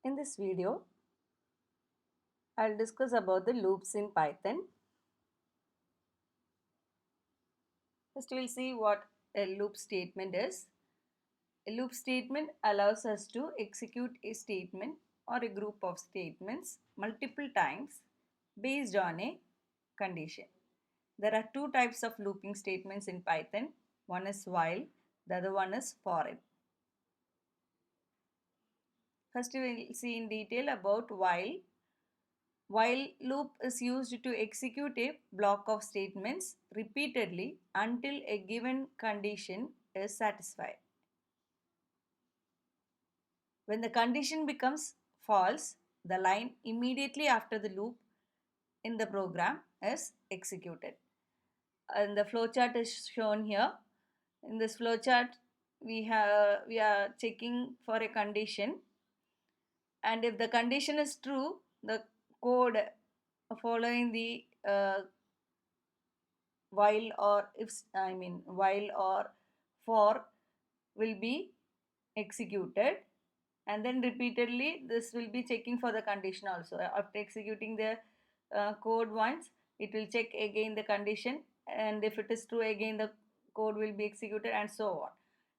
In this video, I'll discuss about the loops in Python. First, we'll see what a loop statement is. A loop statement allows us to execute a statement or a group of statements multiple times based on a condition. There are two types of looping statements in Python. One is while, the other one is for. First, we will see in detail about while. While loop is used to execute a block of statements repeatedly until a given condition is satisfied. When the condition becomes false, the line immediately after the loop in the program is executed. And the flowchart is shown here. In this flowchart, we are checking for a condition, and if the condition is true, the code following the while or for will be executed, and then repeatedly this will be checking for the condition also. After executing the code once, it will check again the condition, and if it is true, again the code will be executed, and so on.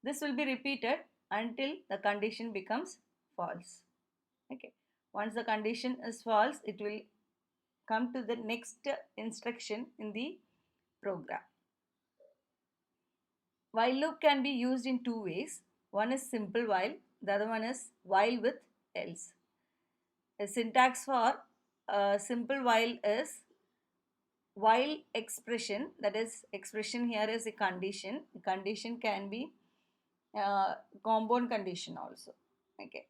This will be repeated until the condition becomes false. Okay, once the condition is false, it will come to the next instruction in the program. While loop can be used in two ways. One is simple while, the other one is while with else. A syntax for simple while is while expression, that is, expression here is a condition. The condition can be compound condition also. Okay.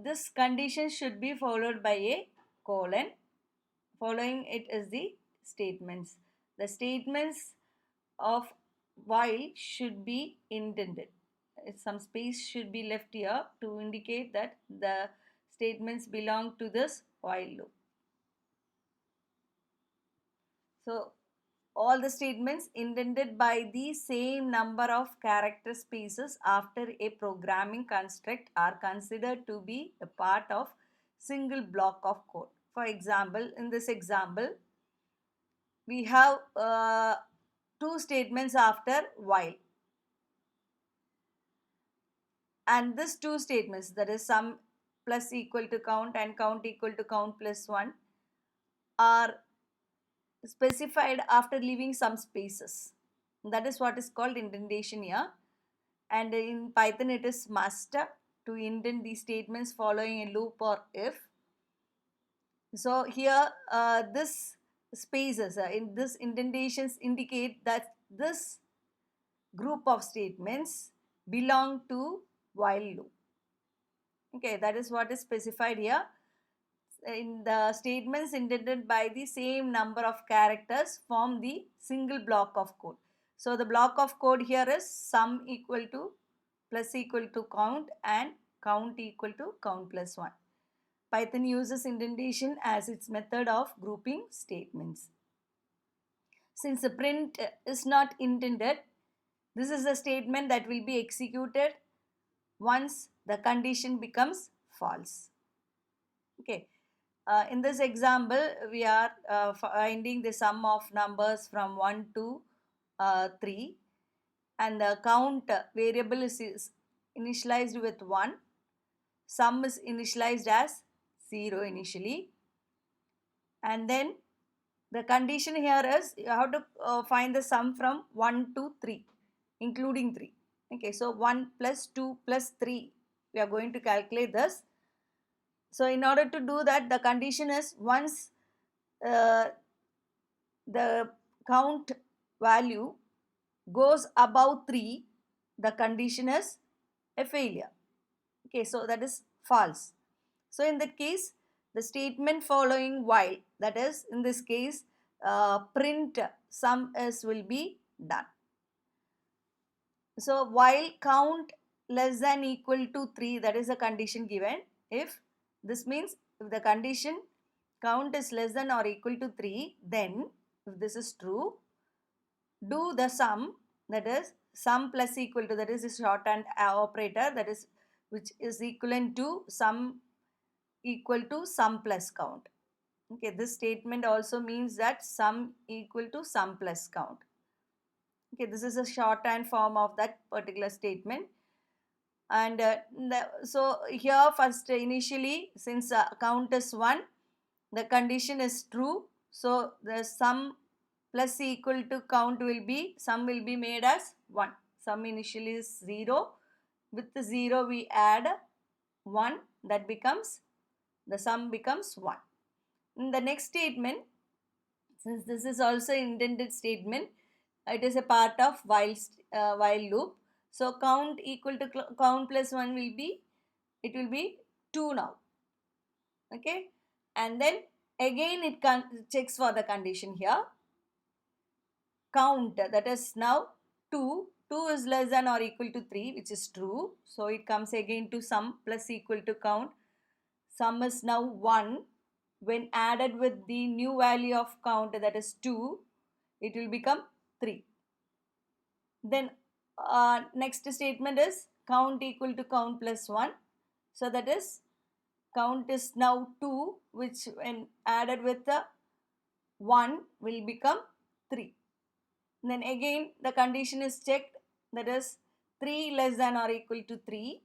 This condition should be followed by a colon. Following it is the statements. The statements of while should be indented. Some space should be left here to indicate that the statements belong to this while loop. So all the statements indented by the same number of character spaces after a programming construct are considered to be a part of single block of code. For example, in this example, we have two statements after while, and these two statements, that is sum plus equal to count and count equal to count plus 1, are specified after leaving some spaces. That is what is called indentation here, and in Python it is must to indent these statements following a loop or if. So here this spaces in this indentations indicate that this group of statements belong to while loop. Okay, that is what is specified here. In the statements indented by the same number of characters form the single block of code. So the block of code here is sum equal to plus equal to count and count equal to count plus 1. Python uses indentation as its method of grouping statements. Since the print is not intended, this is a statement that will be executed once the condition becomes false. Okay. In this example, we are finding the sum of numbers from 1 to 3, and the count variable is initialized with 1. Sum is initialized as 0 initially, and then the condition here is you have to find the sum from 1 to 3, including 3. Okay, so 1 plus 2 plus 3, we are going to calculate this. So in order to do that, the condition is once the count value goes above 3, the condition is a failure. Okay, so that is false. So in that case, the statement following while, that is in this case print sum is will be done. So while count less than equal to 3, that is a condition given. If this means if the condition count is less than or equal to 3, then if this is true, do the sum, that is sum plus equal to, that is a shorthand operator, that is which is equivalent to sum equal to sum plus count. Okay, this statement also means that sum equal to sum plus count. Okay, this is a shorthand form of that particular statement. And so here first initially, since count is 1, the condition is true, so the sum plus equal to count will be, sum will be made as 1. Sum initially is 0, with the 0 we add 1, that becomes, the sum becomes 1. In the next statement, since this is also indented statement, it is a part of while loop. So count equal to count plus 1 will be, it will be 2 now. Okay, and then again it checks for the condition here. Count, that is now 2. 2 is less than or equal to 3, which is true. So it comes again to sum plus equal to count. Sum is now 1. When added with the new value of count, that is 2, it will become 3. Then next statement is count equal to count plus 1. So that is count is now 2, which when added with the 1 will become 3. Then again the condition is checked, that is 3 less than or equal to 3.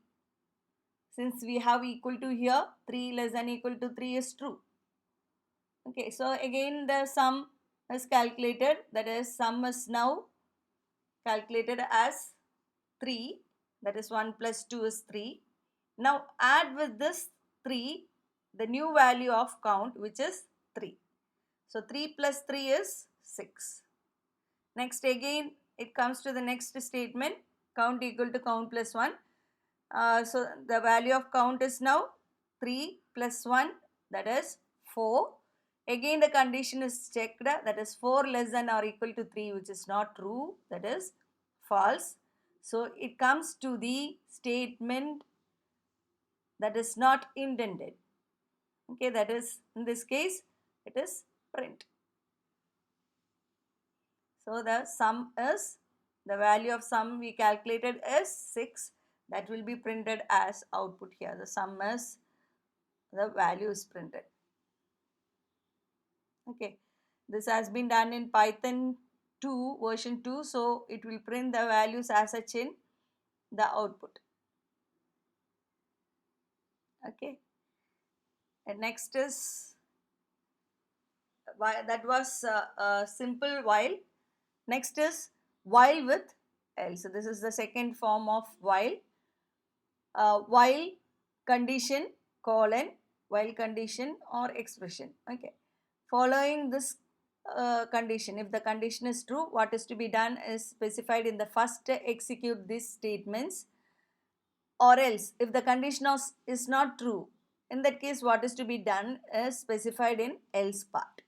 Since we have equal to here, 3 less than equal to 3 is true. Okay, so again the sum is calculated, that is sum is now calculated as 3, that is 1 plus 2 is 3. Now add with this 3 the new value of count, which is 3. So 3 plus 3 is 6. Next again it comes to the next statement, count equal to count plus 1. So the value of count is now 3 plus 1, that is 4. Again the condition is checked, that is 4 less than or equal to 3, which is not true, that is false. So it comes to the statement that is not indented. Okay, that is, in this case it is print. So the sum is, the value of sum we calculated is 6, that will be printed as output here. The sum is, the value is printed. Okay, this has been done in Python 2 version 2, so it will print the values as such in the output. Okay, and next is that was a simple while. Next is while with else. So this is the second form of while. While condition colon, while condition or expression. Okay, following this condition, if the condition is true, what is to be done is specified in the first execute these statements, or else if the condition is not true, in that case what is to be done is specified in else part.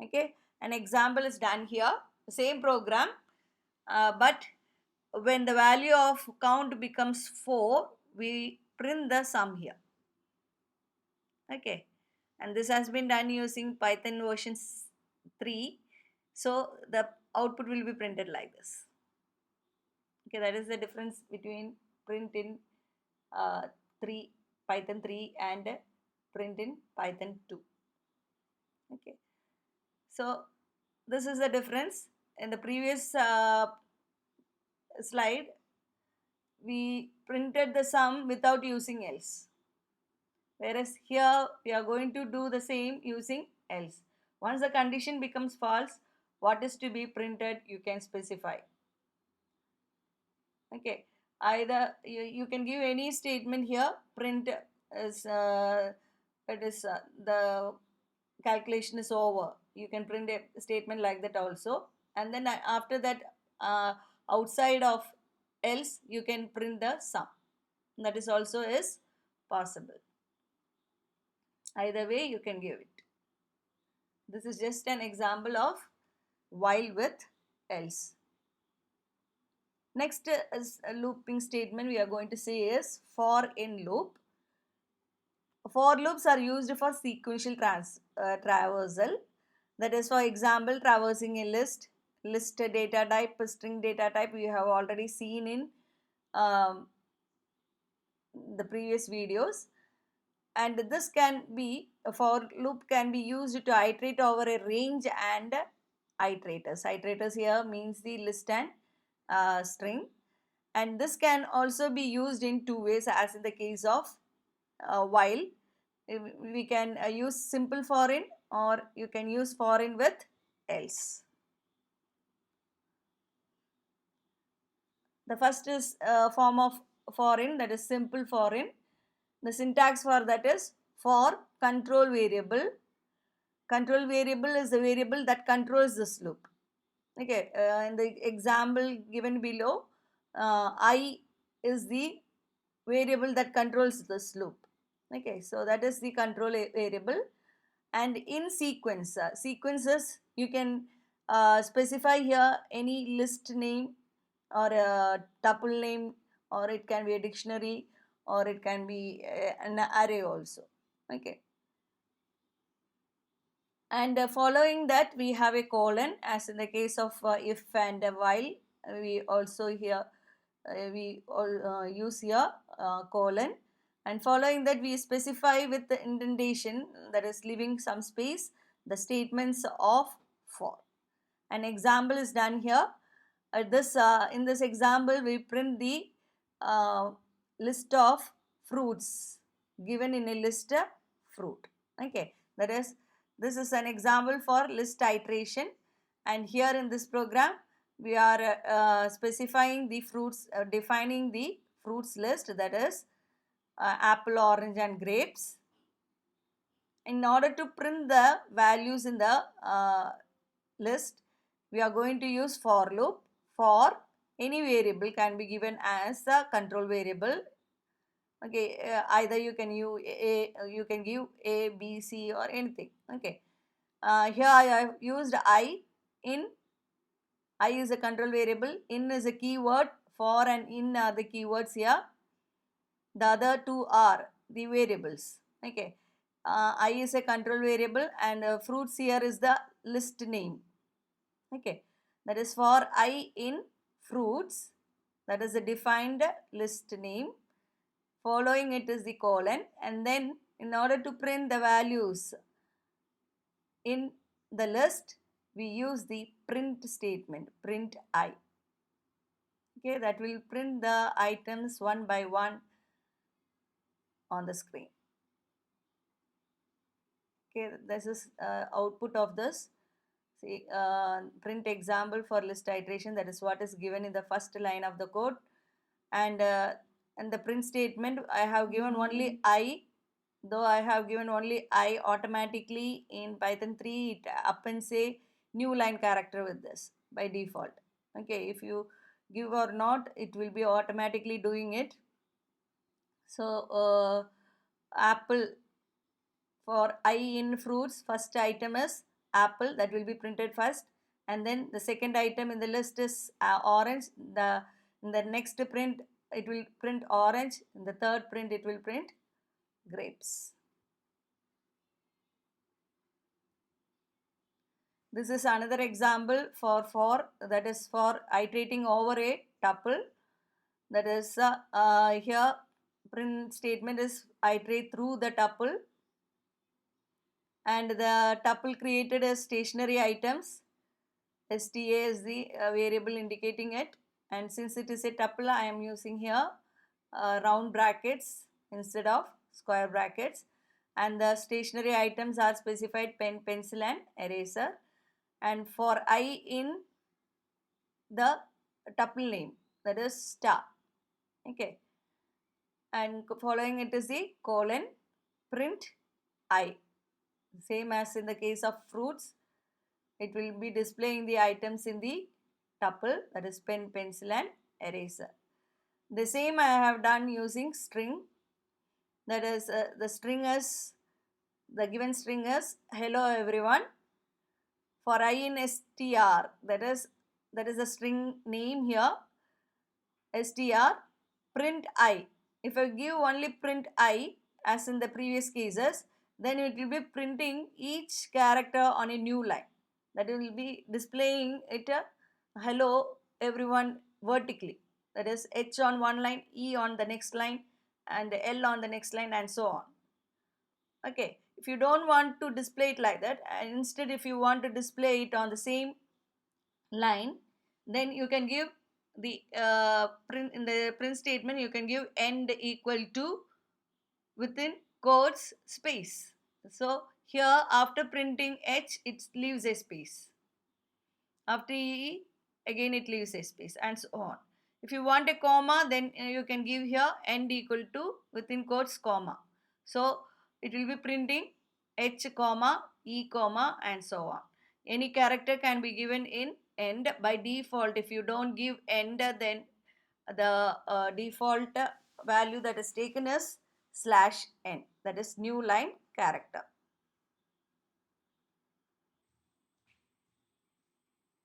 Okay, an example is done here, same program, but when the value of count becomes 4, we print the sum here. Okay, and this has been done using Python version 3, so the output will be printed like this. Okay, that is the difference between print in 3 Python 3 and print in Python 2. Okay, so this is the difference. In the previous slide, we printed the sum without using else, whereas here we are going to do the same using else. Once the condition becomes false, what is to be printed you can specify. Okay, either you can give any statement here, print is the calculation is over, you can print a statement like that also, and then after that outside of else you can print the sum, that is also is possible. Either way you can give it. This is just an example of while with else. Next is a looping statement we are going to say is for in loop. For loops are used for sequential traversal. That is, for example, traversing a list data type, string data type we have already seen in the previous videos. And this can be, a for loop can be used to iterate over a range and iterators. Iterators here means the list and string. And this can also be used in two ways, as in the case of while. We can use simple foreign, or you can use foreign with else. The first is form of foreign, that is simple foreign. The syntax for that is for control variable. Control variable is the variable that controls this loop. Okay, in the example given below, I is the variable that controls this loop. Okay, so that is the control variable. And in sequence, sequences, you can specify here any list name or a tuple name, or it can be a dictionary, or it can be an array also. Okay, and following that we have a colon, as in the case of if and while. We also here we all use here colon, and following that we specify with the indentation, that is leaving some space, the statements of for. An example is done here. This in this example we print the uh, list of fruits given in a list fruit. Okay, that is, this is an example for list iteration. And here in this program we are specifying the fruits, defining the fruits list, that is apple, orange and grapes. In order to print the values in the list, we are going to use for loop. For any variable can be given as a control variable. Okay, either you can use you can give a, b, c or anything. Okay, here I have used I. In, I is a control variable, in is a keyword, for and in are the keywords here. The other two are the variables. Okay, I is a control variable, and fruits here is the list name. Okay, that is for I in fruits, that is a defined list name. Following it is the colon, and then in order to print the values in the list, we use the print statement, print I. Okay, that will print the items one by one on the screen. Okay, this is output of this. See, print example for list iteration, that is what is given in the first line of the code. And the print statement, I have given only I. Though I have given only I, automatically in Python 3 it appends a new line character with this by default. Okay, if you give or not, it will be automatically doing it. So apple, for I in fruits, first item is apple, that will be printed first, and then the second item in the list is orange. In the next print it will print orange, in the third print it will print grapes. This is another example for, that is for iterating over a tuple. That is here print statement is iterate through the tuple, and the tuple created as stationary items. STA is the variable indicating it, and since it is a tuple, I am using here round brackets instead of square brackets. And the stationary items are specified pen, pencil and eraser. And for I in the tuple name, that is star. Okay, and following it is the colon, print I. Same as in the case of fruits, it will be displaying the items in the tuple, that is pen, pencil and eraser. The same I have done using string, that is the string is, the given string is hello everyone. For I in str, that is the string name here, str, print I. If I give only print I, as in the previous cases, then it will be printing each character on a new line. That will be displaying it hello everyone vertically. That is H on one line, E on the next line, and L on the next line, and so on. Okay, if you don't want to display it like that, and instead if you want to display it on the same line, then you can give the print, in the print statement you can give end equal to within quotes space. So here after printing H, it leaves a space. After E, again it leaves a space, and so on. If you want a comma, then you can give here end equal to within quotes comma. So it will be printing H comma E comma and so on. Any character can be given in end by default. If you don't give end, then the default value that is taken is /n, that is new line character.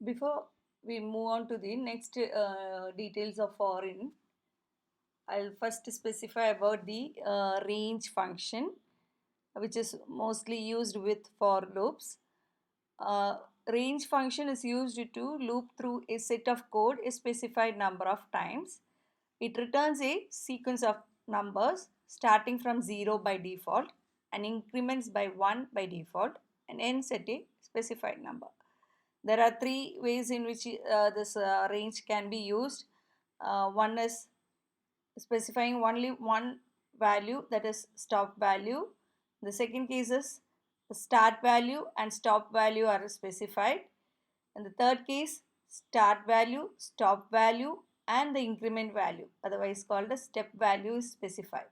Before we move on to the next details of foreign, I'll first specify about the range function, which is mostly used with for loops. Range function is used to loop through a set of code a specified number of times. It returns a sequence of numbers starting from 0 by default and increments by 1 by default and ends at a specified number. There are three ways in which this range can be used. One is specifying only one value, that is stop value. The second case is the start value and stop value are specified. And the third case, start value, stop value and the increment value, otherwise called a step value, is specified.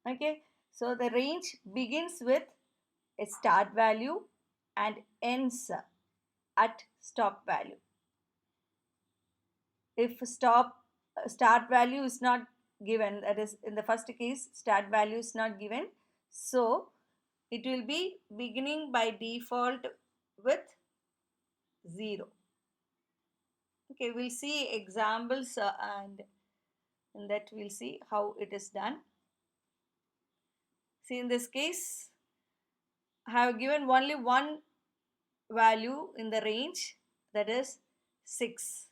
Okay, so the range begins with a start value and ends at stop value. If start value is not given, that is in the first case start value is not given, so it will be beginning by default with 0. Okay, we'll see examples and in that we'll see how it is done. See, in this case I have given only one value in the range, that is 6.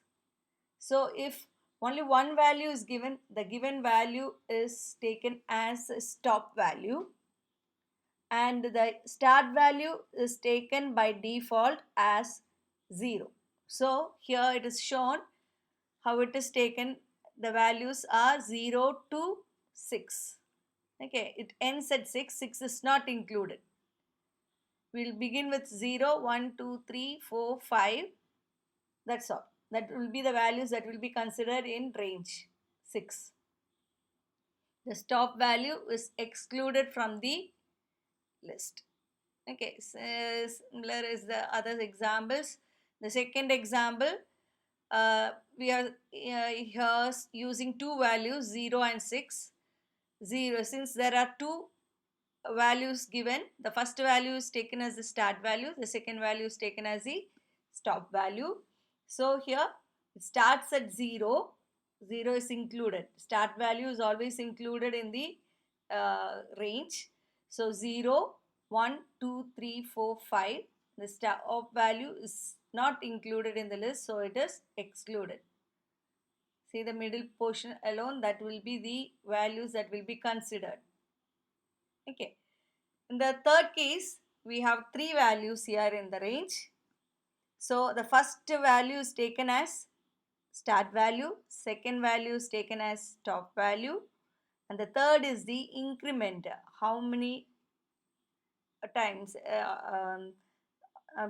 So if only one value is given, the given value is taken as a stop value and the start value is taken by default as 0. So here it is shown how it is taken. The values are 0 to 6. Okay, it ends at 6. 6 is not included. We'll begin with 0, 1, 2, 3, 4, 5. That's all. That will be the values that will be considered in range 6. The stop value is excluded from the list. Okay, so similar is the other examples. The second example, we are here using two values 0 and 6. 0, since there are two values given, the first value is taken as the start value, the second value is taken as the stop value. So here it starts at 0. 0 is included. Start value is always included in the range. So 0, 1, 2, 3, 4, 5. The stop value is not included in the list, so it is excluded. See the middle portion alone, that will be the values that will be considered. Okay. In the third case, we have three values here in the range. So the first value is taken as start value, second value is taken as stop value, and the third is the increment. How many times,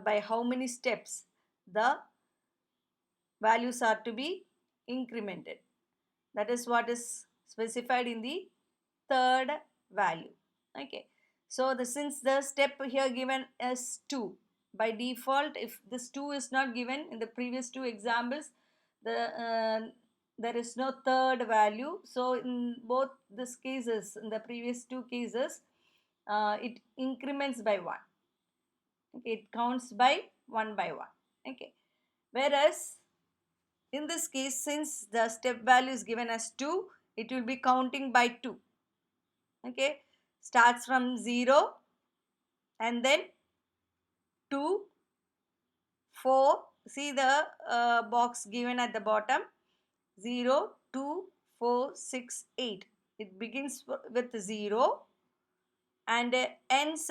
by how many steps the values are to be incremented. That is what is specified in the third value. Okay, so since the step here given is 2, by default if this 2 is not given in the previous two examples, there is no third value. So in both these cases, in the previous two cases, it increments by 1. Okay, it counts by 1 by 1. Okay, whereas in this case, since the step value is given as 2, it will be counting by 2. Okay, starts from 0 and then 2, 4. See the box given at the bottom, 0, 2, 4, 6, 8. It begins with 0 and ends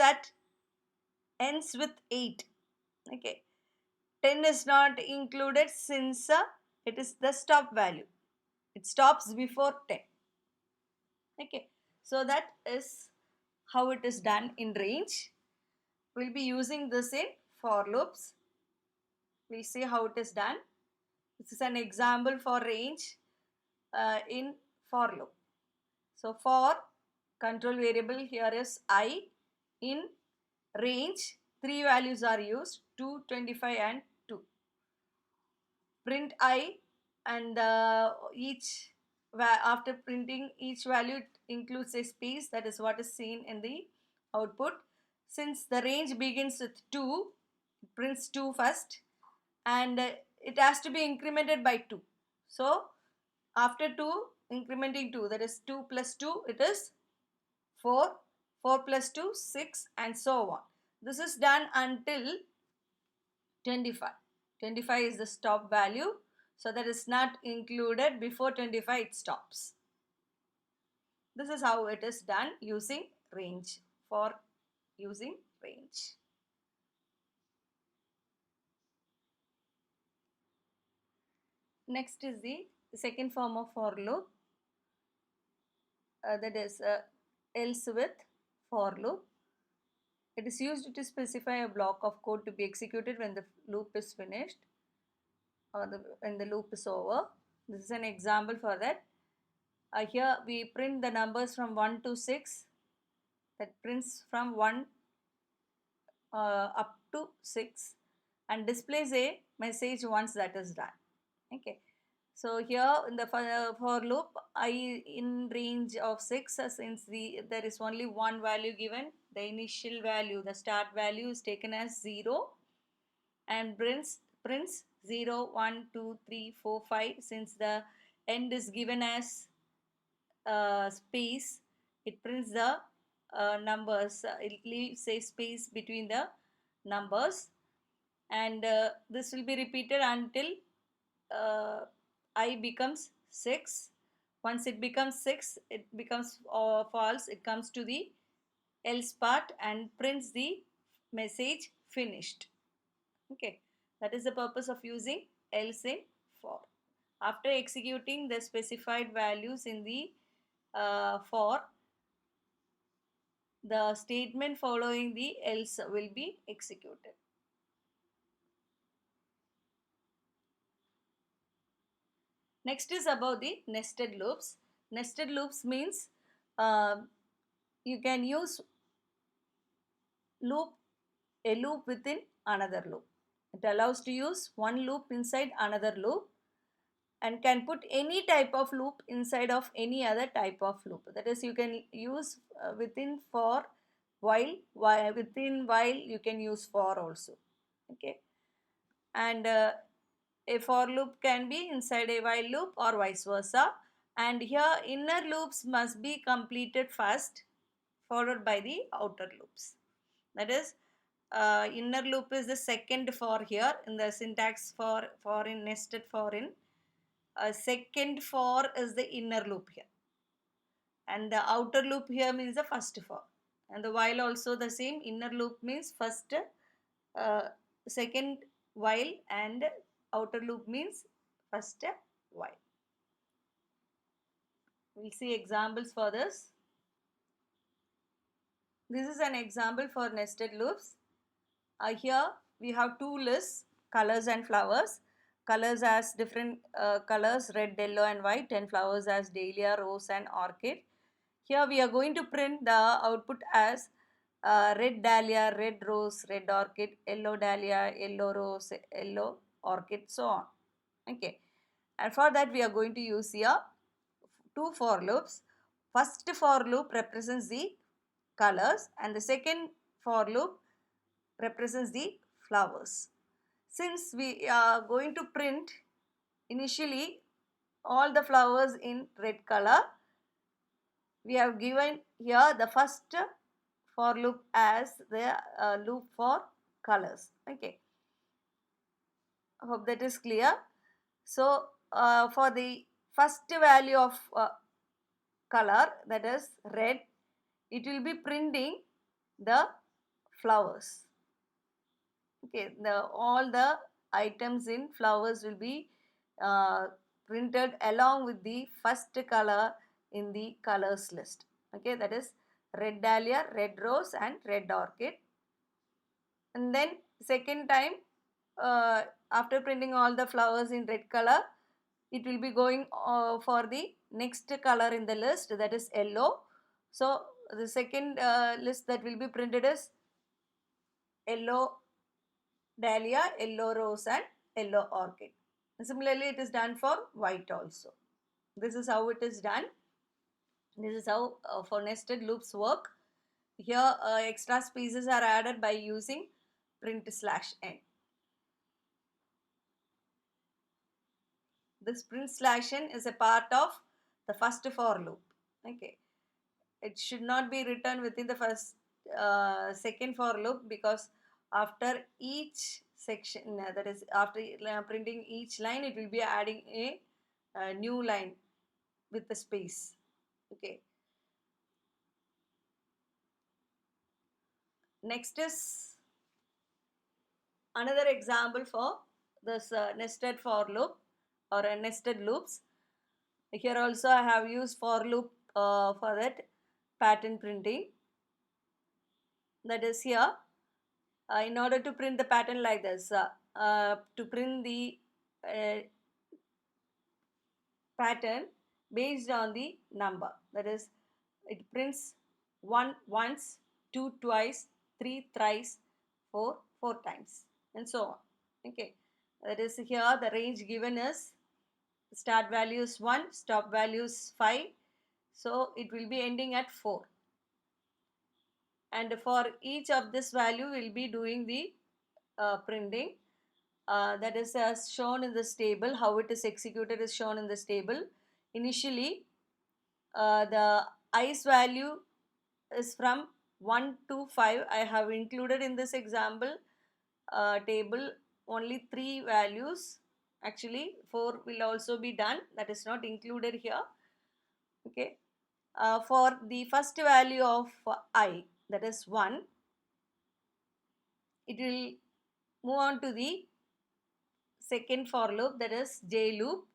with 8. Okay, 10 is not included since it is the stop value. It stops before 10. Okay, so that is how it is done in range. We'll be using this in for loops. We'll see how it is done. This is an example for range in for loop. So for control variable here is I. In range, three values are used, 2, 25 and 2. Print I, and each after printing each value it includes a space. That is what is seen in the output. Since the range begins with 2, it prints 2 first, and it has to be incremented by 2. So after 2, incrementing 2, that is 2 plus 2, it is 4, 4 plus 2, 6, and so on. This is done until 25. 25 is the stop value, so that is not included. Before 25 it stops. This is how it is done using range, for using range. Next is the second form of for loop, that is else with for loop. It is used to specify a block of code to be executed when the loop is finished or when the loop is over. This is an example for that. Here we print the numbers from 1 to 6. That prints from 1 up to 6 and displays a message once that is done. Okay. So here in the for loop, I in range of 6, since there is only one value given, the initial value, the start value is taken as 0 and prints 0, 1, 2, 3, 4, 5. Since the end is given as space, it prints the numbers. It leaves a space between the numbers, and this will be repeated until I becomes 6. Once it becomes 6, it becomes false. It comes to the else part and prints the message finished. Okay, that is the purpose of using else in for. After executing the specified values in the for, the statement following the else will be executed. Next is about the nested loops. Nested loops means uh, you can use loop a loop within another loop. It allows to use one loop inside another loop and can put any type of loop inside of any other type of loop. That is, you can use within for while within while you can use for also. Okay, and a for loop can be inside a while loop or vice versa. And here inner loops must be completed first, followed by the outer loops. That is, inner loop is the second for here in the syntax for in nested for in. Second for is the inner loop here, and the outer loop here means the first for. And the while also the same. Inner loop means first, second while, and outer loop means first while. We'll see examples for this. This is an example for nested loops. Here we have two lists, colors and flowers. Colors as different colors, red, yellow and white, and flowers as dahlia, rose and orchid. Here we are going to print the output as red dahlia, red rose, red orchid, yellow dahlia, yellow rose, yellow orchid, so on. Okay, and for that we are going to use here two for loops. First for loop represents the colors and the second for loop represents the flowers. Since we are going to print initially all the flowers in red color, we have given here the first for loop as the loop for colors. Okay, I hope that is clear. So for the first value of color, that is red, it will be printing the flowers. Okay, all the items in flowers will be uh, printed along with the first color in the colors list. Okay, that is red dahlia, red rose and red orchid. And then second time, uh, after printing all the flowers in red color, it will be going for the next color in the list, that is yellow. So the second list that will be printed is yellow dahlia, yellow rose and yellow orchid. Similarly, it is done for white also. This is how it is done. This is how for nested loops work. Here extra spaces are added by using print/n. This print/n is a part of the first for loop. Okay, it should not be written within the first second for loop, because after each section, that is after printing each line, it will be adding a new line with the space. Okay, next is another example for this nested for loop or nested loops. Here also I have used for loop for that pattern printing. That is here, in order to print the pattern like this, to print the uh, pattern based on the number, that is it prints 1 once, 2 twice, 3 thrice, 4 4 times and so on. Okay, that is here the range given is start value is 1, stop value is 5, so it will be ending at 4, and for each of this value we will be doing the printing. That is as shown in this table. How it is executed is shown in this table. Initially, the i's value is from 1 to 5. I have included in this example table only 3 values. Actually 4 will also be done, that is not included here. Okay, for the first value of I, that is 1, it will move on to the second for loop, that is j loop,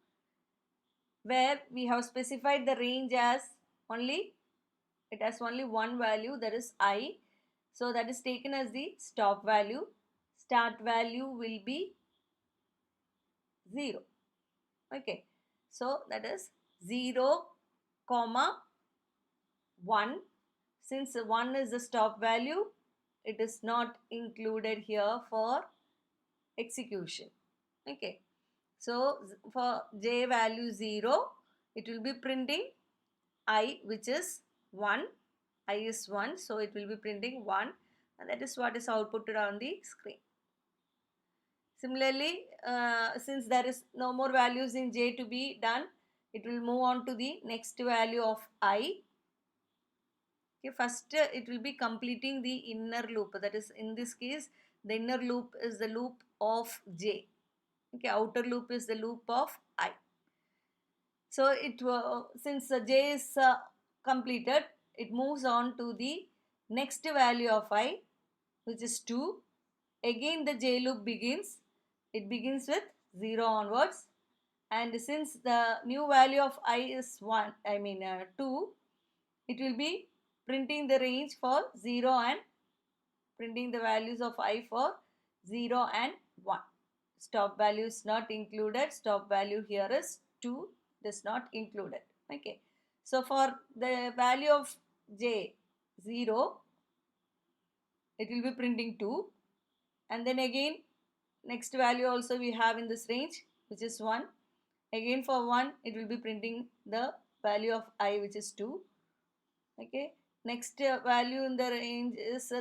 where we have specified the range as only, it has only one value, that is I, so that is taken as the stop value. Start value will be 0. Okay, so that is 0 comma 1. Since 1 is the stop value, it is not included here for execution. Okay, so for j value 0, it will be printing I, which is 1. I is 1, so it will be printing 1, and that is what is outputted on the screen. Similarly, since there is no more values in j to be done, it will move on to the next value of I. Okay, first it will be completing the inner loop, that is in this case the inner loop is the loop of j. Okay, outer loop is the loop of I. So it since j is completed, it moves on to the next value of I, which is 2. Again the j loop begins. It begins with 0 onwards, and since the new value of I is 2, it will be printing the range for 0 and printing the values of I for 0 and 1. Stop value is not included. Stop value here is 2, is not included. Okay, so for the value of j 0, it will be printing 2, and then again next value also we have in this range, which is 1. Again for 1, it will be printing the value of I, which is 2. Okay, next value in the range is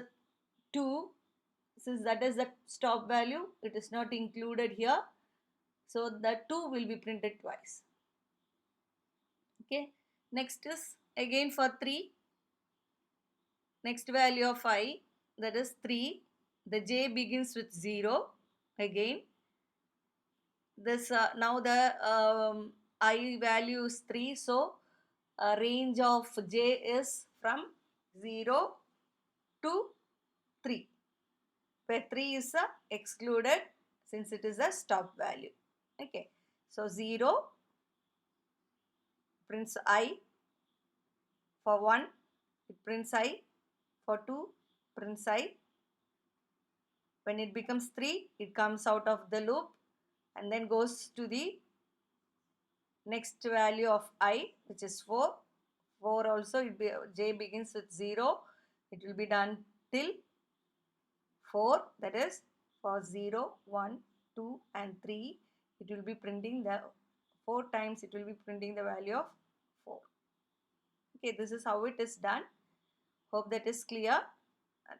2. Since that is the stop value, it is not included here, so that 2 will be printed twice. Okay, next is again for 3, next value of I, that is 3. The j begins with 0 again. This now the I value is 3, so range of j is from 0 to 3, where 3 is excluded since it is a stop value. Okay, so 0 prints I, for 1 it prints I, for 2 prints I. When it becomes 3, it comes out of the loop and then goes to the next value of I, which is 4. 4 also, j begins with 0. It will be done till 4, that is for 0, 1, 2 and 3. It will be printing the 4 times, it will be printing the value of 4. Okay, this is how it is done. Hope that is clear.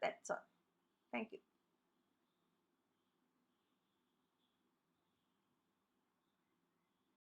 That's all. Thank you.